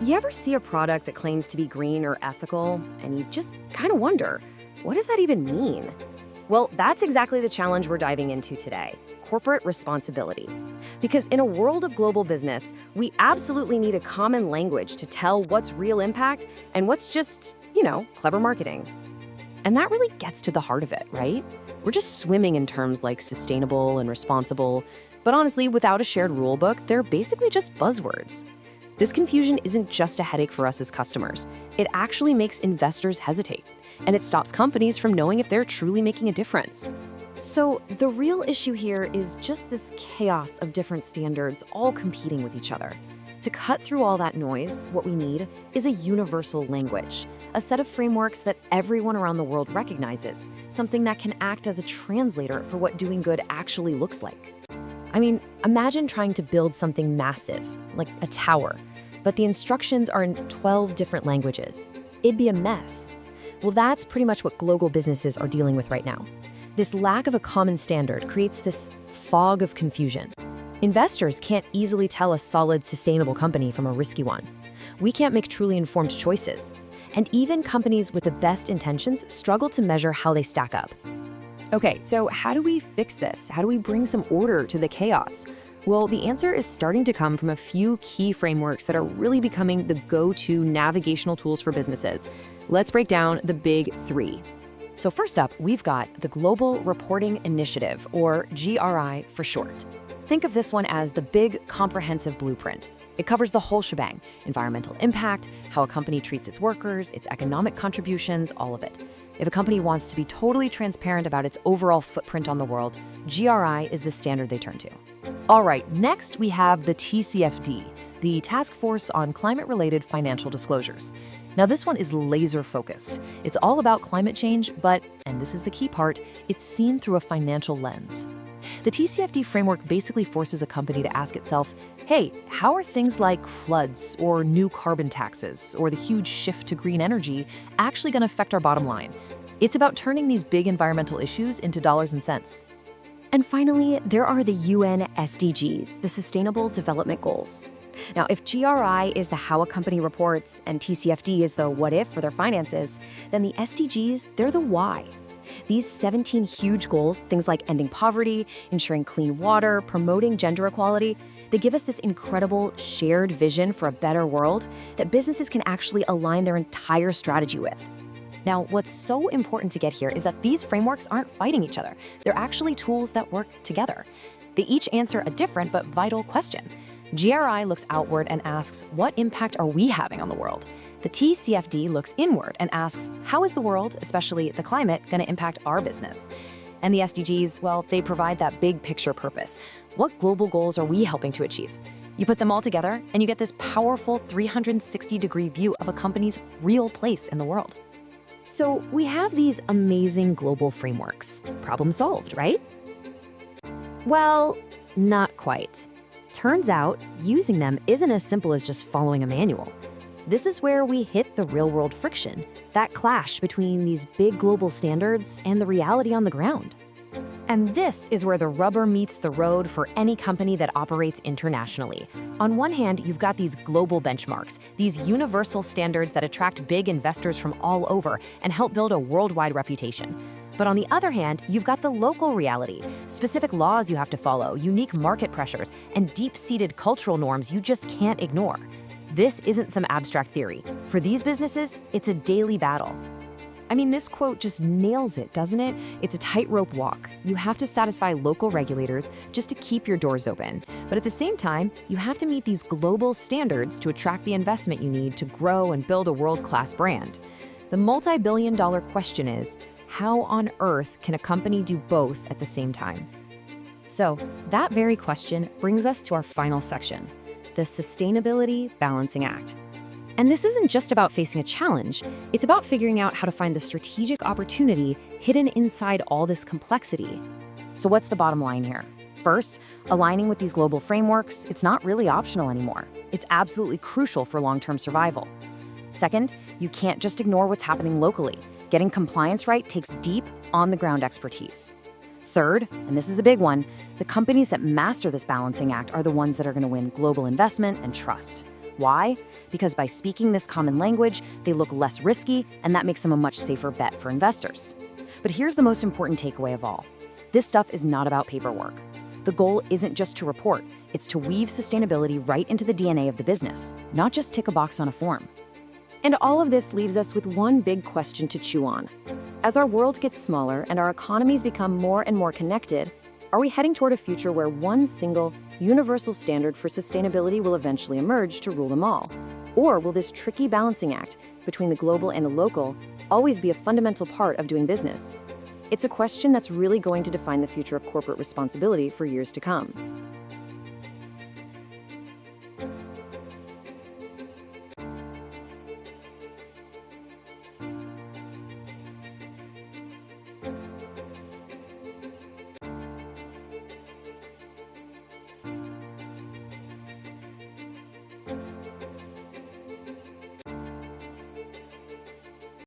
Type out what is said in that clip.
You ever see a product that claims to be green or ethical, and you just kind of wonder, what does that even mean? Well, that's exactly the challenge we're diving into today: corporate responsibility. Because in a world of global business, we absolutely need a common language to tell what's real impact and what's just, clever marketing. And that really gets to the heart of it, right? We're just swimming in terms like sustainable and responsible, but honestly, without a shared rule book, they're basically just buzzwords. This confusion isn't just a headache for us as customers. It actually makes investors hesitate, and it stops companies from knowing if they're truly making a difference. So the real issue here is just this chaos of different standards all competing with each other. To cut through all that noise, what we need is a universal language, a set of frameworks that everyone around the world recognizes, something that can act as a translator for what doing good actually looks like. I mean, imagine trying to build something massive, like a tower, but the instructions are in 12 different languages. It'd be a mess. Well, that's pretty much what global businesses are dealing with right now. This lack of a common standard creates this fog of confusion. Investors can't easily tell a solid, sustainable company from a risky one. We can't make truly informed choices. And even companies with the best intentions struggle to measure how they stack up. Okay, so how do we fix this? How do we bring some order to the chaos? Well, the answer is starting to come from a few key frameworks that are really becoming the go-to navigational tools for businesses. Let's break down the big three. So first up, we've got the Global Reporting Initiative, or GRI for short. Think of this one as the big, comprehensive blueprint. It covers the whole shebang: environmental impact, how a company treats its workers, its economic contributions, all of it. If a company wants to be totally transparent about its overall footprint on the world, GRI is the standard they turn to. All right, next we have the TCFD, the Task Force on Climate-Related Financial Disclosures. Now this one is laser-focused. It's all about climate change, but, and this is the key part, it's seen through a financial lens. The TCFD framework basically forces a company to ask itself, hey, how are things like floods or new carbon taxes or the huge shift to green energy actually going to affect our bottom line? It's about turning these big environmental issues into dollars and cents. And finally, there are the UN SDGs, the Sustainable Development Goals. Now, if GRI is the how a company reports and TCFD is the what if for their finances, then the SDGs, they're the why. These 17 huge goals, things like ending poverty, ensuring clean water, promoting gender equality, they give us this incredible shared vision for a better world that businesses can actually align their entire strategy with. Now, what's so important to get here is that these frameworks aren't fighting each other. They're actually tools that work together. They each answer a different but vital question. GRI looks outward and asks, what impact are we having on the world? The TCFD looks inward and asks, how is the world, especially the climate, going to impact our business? And the SDGs, well, they provide that big picture purpose. What global goals are we helping to achieve? You put them all together, and you get this powerful 360-degree view of a company's real place in the world. So we have these amazing global frameworks. Problem solved, right? Well, not quite. Turns out, using them isn't as simple as just following a manual. This is where we hit the real-world friction, that clash between these big global standards and the reality on the ground. And this is where the rubber meets the road for any company that operates internationally. On one hand, you've got these global benchmarks, these universal standards that attract big investors from all over and help build a worldwide reputation. But on the other hand, you've got the local reality, specific laws you have to follow, unique market pressures, and deep-seated cultural norms you just can't ignore. This isn't some abstract theory. For these businesses, it's a daily battle. I mean, this quote just nails it, doesn't it? It's a tightrope walk. You have to satisfy local regulators just to keep your doors open. But at the same time, you have to meet these global standards to attract the investment you need to grow and build a world-class brand. The multi-billion-dollar question is, how on earth can a company do both at the same time? So that very question brings us to our final section, the Sustainability Balancing Act. And this isn't just about facing a challenge, it's about figuring out how to find the strategic opportunity hidden inside all this complexity. So what's the bottom line here? First, aligning with these global frameworks, it's not really optional anymore. It's absolutely crucial for long-term survival. Second, you can't just ignore what's happening locally. Getting compliance right takes deep, on-the-ground expertise. Third, and this is a big one, the companies that master this balancing act are the ones that are going to win global investment and trust. Why? Because by speaking this common language, they look less risky, and that makes them a much safer bet for investors. But here's the most important takeaway of all. This stuff is not about paperwork. The goal isn't just to report, it's to weave sustainability right into the DNA of the business, not just tick a box on a form. And all of this leaves us with one big question to chew on. As our world gets smaller and our economies become more and more connected, are we heading toward a future where one single, universal standard for sustainability will eventually emerge to rule them all? Or will this tricky balancing act between the global and the local always be a fundamental part of doing business? It's a question that's really going to define the future of corporate responsibility for years to come.